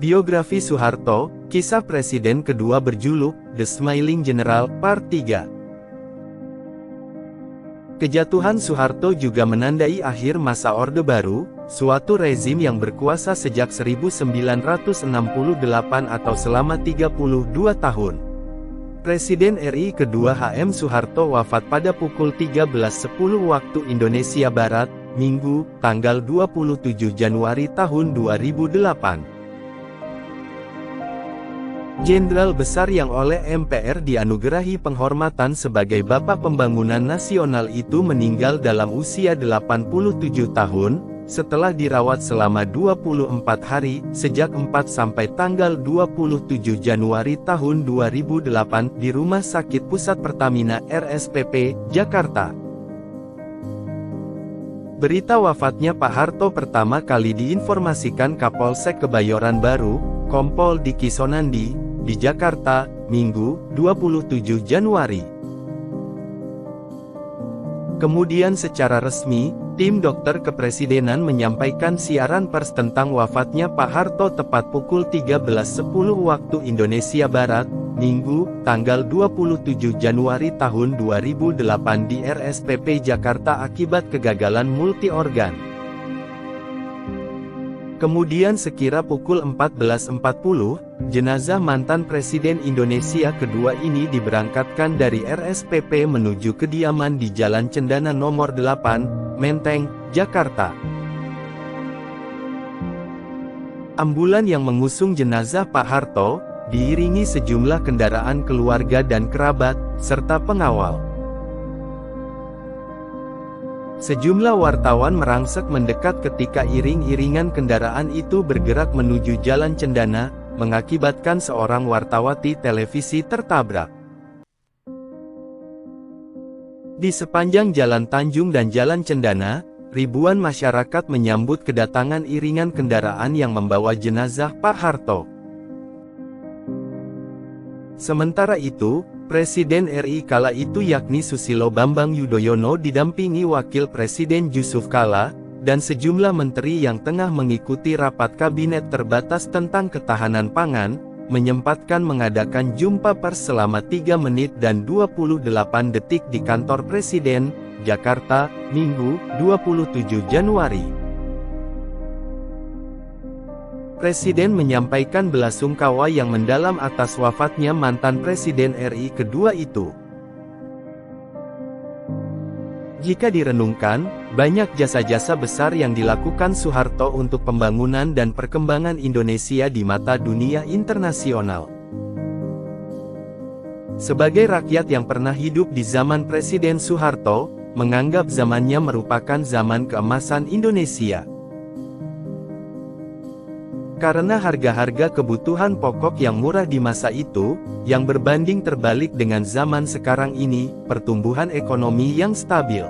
Biografi Soeharto, kisah Presiden kedua berjuluk The Smiling General, Part 3. Kejatuhan Soeharto juga menandai akhir masa Orde Baru, suatu rezim yang berkuasa sejak 1968 atau selama 32 tahun. Presiden RI kedua HM Soeharto wafat pada pukul 13.10 waktu Indonesia Barat, Minggu, tanggal 27 Januari tahun 2008. Jenderal besar yang oleh MPR dianugerahi penghormatan sebagai Bapak Pembangunan Nasional itu meninggal dalam usia 87 tahun, setelah dirawat selama 24 hari, sejak 4 sampai tanggal 27 Januari tahun 2008, di Rumah Sakit Pusat Pertamina RSPP, Jakarta. Berita wafatnya Pak Harto pertama kali diinformasikan Kapolsek Kebayoran Baru, Kompol Diki Sonandi, di Jakarta, Minggu, 27 Januari. Kemudian secara resmi, tim dokter kepresidenan menyampaikan siaran pers tentang wafatnya Pak Harto tepat pukul 13.10 waktu Indonesia Barat, Minggu, tanggal 27 Januari tahun 2008 di RSPP Jakarta akibat kegagalan multi-organ. Kemudian sekira pukul 14.40, jenazah mantan Presiden Indonesia kedua ini diberangkatkan dari RSPP menuju kediaman di Jalan Cendana nomor 8, Menteng, Jakarta. Ambulan yang mengusung jenazah Pak Harto, diiringi sejumlah kendaraan keluarga dan kerabat, serta pengawal. Sejumlah wartawan merangsek mendekat ketika iring-iringan kendaraan itu bergerak menuju Jalan Cendana, mengakibatkan seorang wartawati televisi tertabrak. Di sepanjang Jalan Tanjung dan Jalan Cendana, ribuan masyarakat menyambut kedatangan iringan kendaraan yang membawa jenazah Pak Harto. Sementara itu, Presiden RI kala itu yakni Susilo Bambang Yudhoyono didampingi Wakil Presiden Jusuf Kalla, dan sejumlah menteri yang tengah mengikuti rapat kabinet terbatas tentang ketahanan pangan, menyempatkan mengadakan jumpa pers selama 3 menit dan 28 detik di kantor Presiden, Jakarta, Minggu, 27 Januari. Presiden menyampaikan belasungkawa yang mendalam atas wafatnya mantan Presiden RI kedua itu. Jika direnungkan, banyak jasa-jasa besar yang dilakukan Soeharto untuk pembangunan dan perkembangan Indonesia di mata dunia internasional. Sebagai rakyat yang pernah hidup di zaman Presiden Soeharto, menganggap zamannya merupakan zaman keemasan Indonesia. Karena harga-harga kebutuhan pokok yang murah di masa itu, yang berbanding terbalik dengan zaman sekarang ini, pertumbuhan ekonomi yang stabil.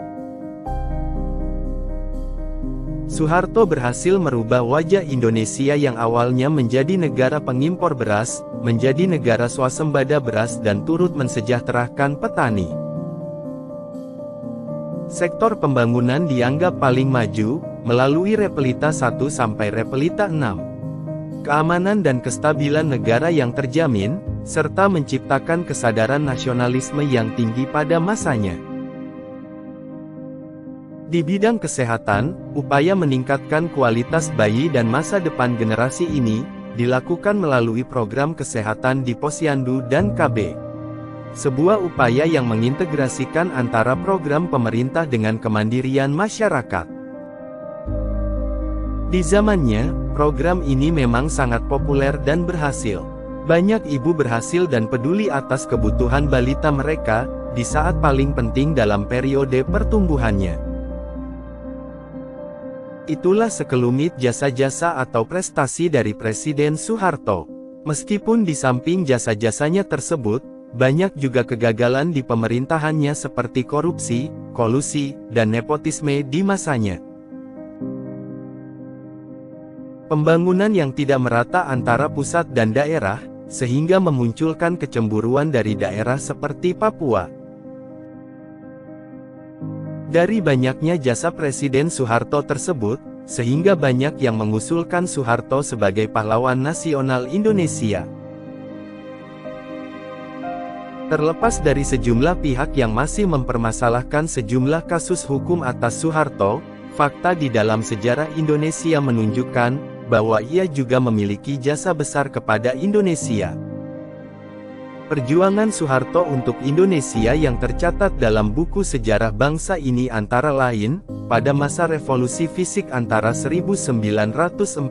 Soeharto berhasil merubah wajah Indonesia yang awalnya menjadi negara pengimpor beras, menjadi negara swasembada beras dan turut mensejahterakan petani. Sektor pembangunan dianggap paling maju, melalui Repelita 1 sampai Repelita 6. Keamanan dan kestabilan negara yang terjamin, serta menciptakan kesadaran nasionalisme yang tinggi pada masanya. Di bidang kesehatan, upaya meningkatkan kualitas bayi dan masa depan generasi ini, dilakukan melalui program kesehatan di Posyandu dan KB. Sebuah upaya yang mengintegrasikan antara program pemerintah dengan kemandirian masyarakat. Di zamannya, program ini memang sangat populer dan berhasil. Banyak ibu berhasil dan peduli atas kebutuhan balita mereka, di saat paling penting dalam periode pertumbuhannya. Itulah sekelumit jasa-jasa atau prestasi dari Presiden Soeharto. Meskipun di samping jasa-jasanya tersebut, banyak juga kegagalan di pemerintahannya seperti korupsi, kolusi, dan nepotisme di masanya. Pembangunan yang tidak merata antara pusat dan daerah, sehingga memunculkan kecemburuan dari daerah seperti Papua. Dari banyaknya jasa Presiden Soeharto tersebut, sehingga banyak yang mengusulkan Soeharto sebagai pahlawan nasional Indonesia. Terlepas dari sejumlah pihak yang masih mempermasalahkan sejumlah kasus hukum atas Soeharto, fakta di dalam sejarah Indonesia menunjukkan bahwa ia juga memiliki jasa besar kepada Indonesia. Perjuangan Soeharto untuk Indonesia yang tercatat dalam buku sejarah bangsa ini antara lain, pada masa revolusi fisik antara 1945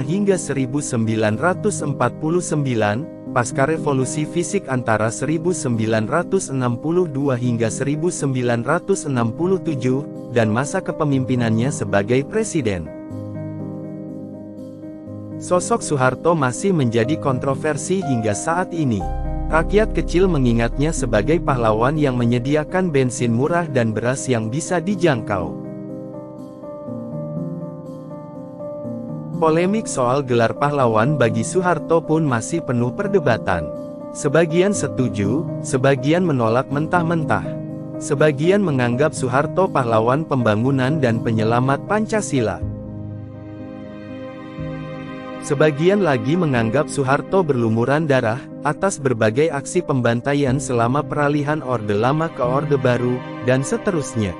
hingga 1949, pasca revolusi fisik antara 1962 hingga 1967, dan masa kepemimpinannya sebagai presiden. Sosok Soeharto masih menjadi kontroversi hingga saat ini. Rakyat kecil mengingatnya sebagai pahlawan yang menyediakan bensin murah dan beras yang bisa dijangkau. Polemik soal gelar pahlawan bagi Soeharto pun masih penuh perdebatan. Sebagian setuju, sebagian menolak mentah-mentah. Sebagian menganggap Soeharto pahlawan pembangunan dan penyelamat Pancasila. Sebagian lagi menganggap Soeharto berlumuran darah atas berbagai aksi pembantaian selama peralihan Orde Lama ke Orde Baru, dan seterusnya.